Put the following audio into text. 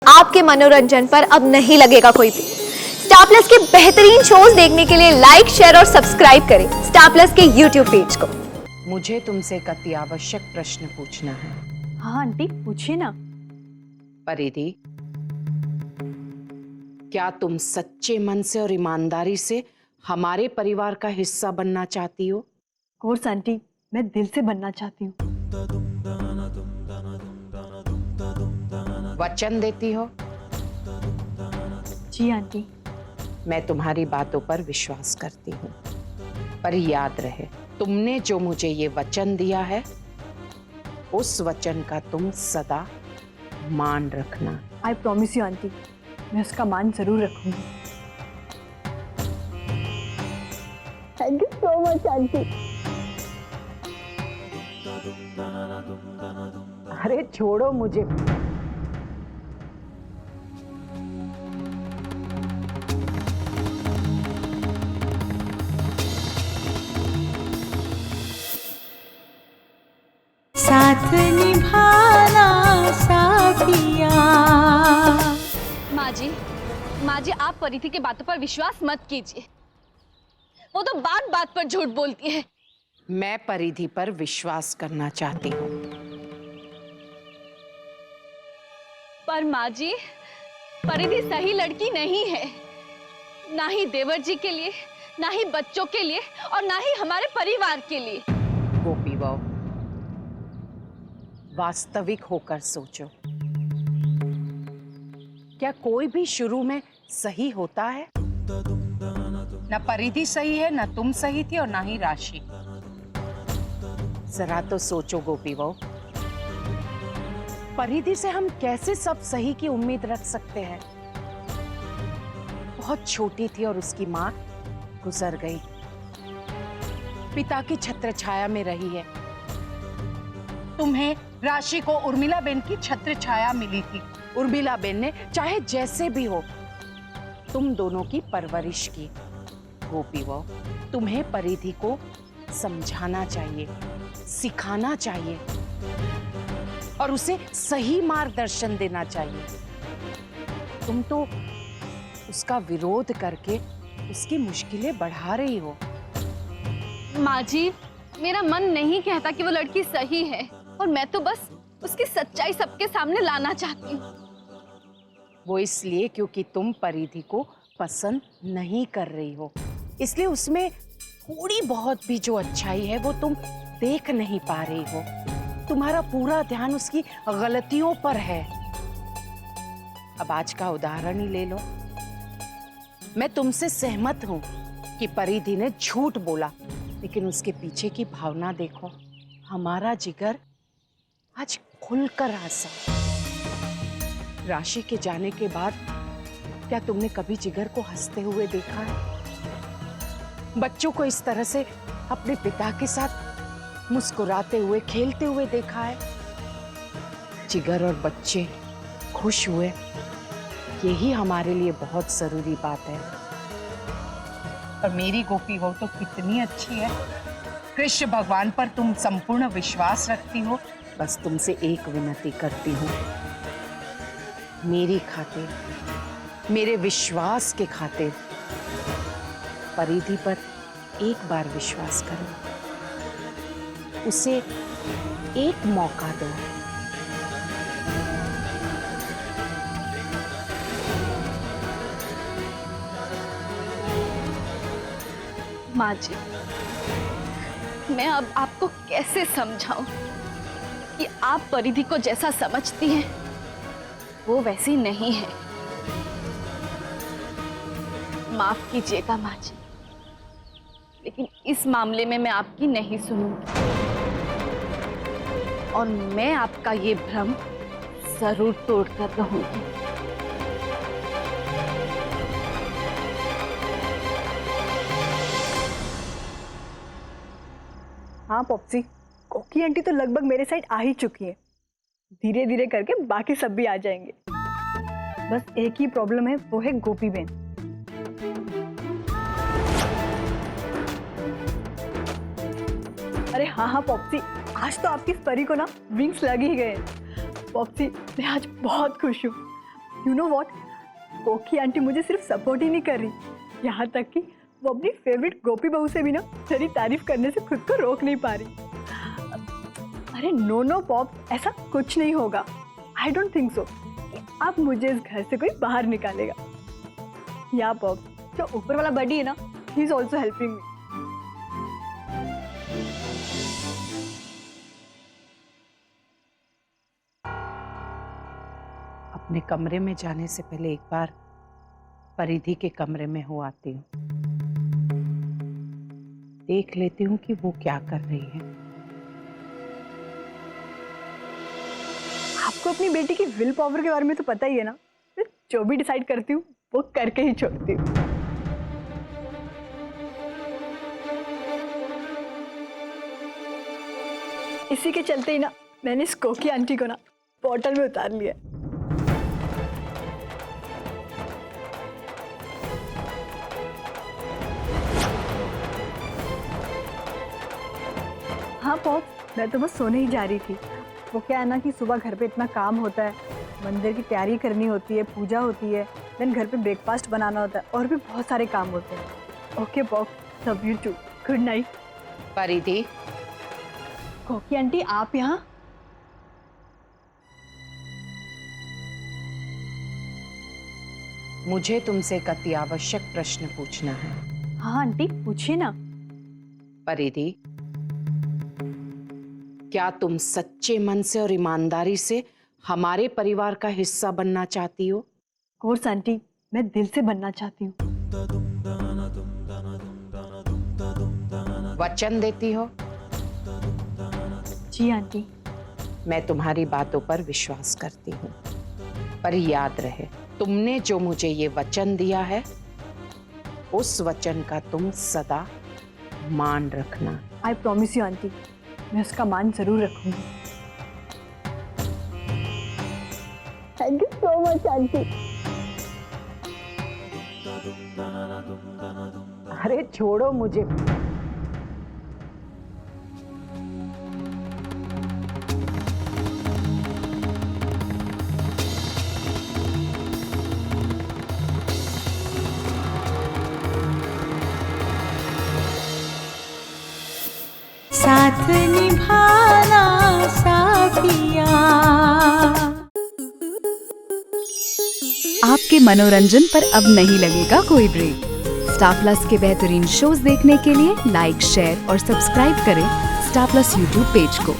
आपके मनोरंजन पर अब नहीं लगेगा कोई भी। स्टार प्लस के बेहतरीन शोज देखने के लिए लाइक, शेयर और सब्सक्राइब करें स्टार प्लस के यूट्यूब पेज को। मुझे तुमसे एक अति आवश्यक प्रश्न पूछना है। हाँ आंटी, पूछिए ना। परिधि, क्या तुम सच्चे मन से और ईमानदारी से हमारे परिवार का हिस्सा बनना चाहती हो? कोर्स आंटी, मैं दिल से बनना चाहती हूँ। वचन देती हो? जी आंटी। मैं तुम्हारी बातों पर विश्वास करती हूँ, पर याद रहे, तुमने जो मुझे ये वचन दिया है, उस वचन का तुम सदा मान रखना। आई प्रॉमिस यू आंटी, मैं उसका मान जरूर रखूंगी। Thank you so much aunty. अरे छोड़ो मुझे। साथ निभाना साथिया। माँ जी आप परिधि के बातों पर विश्वास मत कीजिए। वो तो बात बात पर झूठ बोलती है। मैं परिधि पर विश्वास करना चाहती हूँ। पर माँ जी, परिधि सही लड़की नहीं है, ना ही देवर जी के लिए, ना ही बच्चों के लिए और ना ही हमारे परिवार के लिए। गोपी बहू, वास्तविक होकर सोचो। क्या कोई भी शुरू में सही होता है? न परिधि सही है, न तुम सही थी और ना ही राशि। जरा तो सोचो गोपी बहू, परिधि से हम कैसे सब सही की उम्मीद रख सकते हैं? बहुत छोटी थी और उसकी मां गुजर गई। पिता की छत्र छाया में रही है। तुम्हें राशि को उर्मिला बेन की छत्र छाया मिली थी। उर्मिला बेन ने चाहे जैसे भी हो तुम दोनों की परवरिश की। गोपी बहू, तुम्हें परिधि को समझाना चाहिए, सिखाना चाहिए और उसे सही मार्गदर्शन देना चाहिए। तुम तो उसका विरोध करके उसकी मुश्किलें बढ़ा रही हो। माँ जी, मेरा मन नहीं कहता कि वो लड़की सही है, और मैं तो बस उसकी सच्चाई सबके सामने लाना चाहती हूँ। वो इसलिए क्योंकि तुम परिधि को पसंद नहीं कर रही हो, इसलिए उसमें थोड़ी बहुत भी जो अच्छाई है वो तुम देख नहीं पा रही हो। तुम्हारा पूरा ध्यान उसकी गलतियों पर है। अब आज का उदाहरण ही ले लो। मैं तुमसे सहमत हूं कि परिधि ने झूठ बोला, लेकिन उसके पीछे की भावना देखो। हमारा जिगर आज खुलकर हंसा। राशि के जाने के बाद क्या तुमने कभी जिगर को हंसते हुए देखा है? बच्चों को इस तरह से अपने पिता के साथ मुस्कुराते हुए, खेलते हुए देखा है? जिगर और बच्चे खुश हुए, यही हमारे लिए बहुत जरूरी बात है। और मेरी गोपी बहू तो कितनी अच्छी है। कृष्ण भगवान पर तुम संपूर्ण विश्वास रखती हो। बस तुमसे एक विनती करती हूँ, मेरी खातिर, मेरे विश्वास के खातिर परिधि पर एक बार विश्वास करो, उसे एक मौका दो। माँ जी, मैं अब आपको कैसे समझाऊं कि आप परिधि को जैसा समझती हैं वो वैसी नहीं है। माफ कीजिएगा माँ जी, लेकिन इस मामले में मैं आपकी नहीं सुनूंगी और मैं आपका ये भ्रम जरूर तोड़कर रहूंगी। हाँ पॉप्सी, कोकी आंटी तो लगभग मेरे साइड आ ही चुकी है। धीरे धीरे करके बाकी सब भी आ जाएंगे। बस एक ही प्रॉब्लम है, वो है गोपी बहन। अरे हाँ पॉप्सी, आज तो आपकी इस परी को ना विंग्स लग ही गए। पॉप्सी, मैं आज बहुत खुश हूँ। यू नो व्हाट, कोकी आंटी मुझे सिर्फ सपोर्ट ही नहीं कर रही, यहाँ तक कि वो अपनी फेवरेट गोपी बहू से भी ना तेरी तारीफ करने से खुद को रोक नहीं पा रही। अरे नो नो पॉप, ऐसा कुछ नहीं होगा। आई डोंट थिंक सो अब मुझे इस घर से कोई बाहर निकालेगा। या पॉप, जो ऊपर वाला बडी है ना, he is also helping me. अपने कमरे में जाने से पहले एक बार परिधि के कमरे में हो आती हूँ, देख लेती हूँ कि वो क्या कर रही है। आपको अपनी बेटी की विल पावर के बारे में तो पता ही है ना, मैं जो भी डिसाइड करती हूँ वो करके ही छोड़ती हूँ। इसी के चलते ही ना मैंने इस कोकी आंटी को ना बोतल में उतार लिया। हाँ पॉप, मैं तो बस सोने ही जा रही थी। वो क्या है ना कि सुबह घर पे इतना काम होता है, मंदिर की तैयारी करनी होती है, पूजा होती है, देन घर पे ब्रेकफास्ट बनाना होता है और भी बहुत सारे काम होते हैं। Okay pop, love you too, good night. Paridhi, Koki aunty आप यहाँ? मुझे तुमसे एक अति आवश्यक प्रश्न पूछना है। हाँ आंटी, पूछिए ना। परिधि, क्या तुम सच्चे मन से और ईमानदारी से हमारे परिवार का हिस्सा बनना चाहती हो? कोर्स आंटी, मैं दिल से बनना चाहती हूँ। वचन देती हो? जी आंटी। मैं तुम्हारी बातों पर विश्वास करती हूँ, पर याद रहे, तुमने जो मुझे ये वचन दिया है, उस वचन का तुम सदा मान रखना। आई प्रॉमिस यू आंटी, मैं उसका मान जरूर रखूंगी। Thank you so much aunty. अरे छोड़ो मुझे। साथ निभाना साथिया। आपके मनोरंजन पर अब नहीं लगेगा कोई ब्रेक। स्टार प्लस के बेहतरीन शोज देखने के लिए लाइक, शेयर और सब्सक्राइब करें स्टार प्लस यूट्यूब पेज को।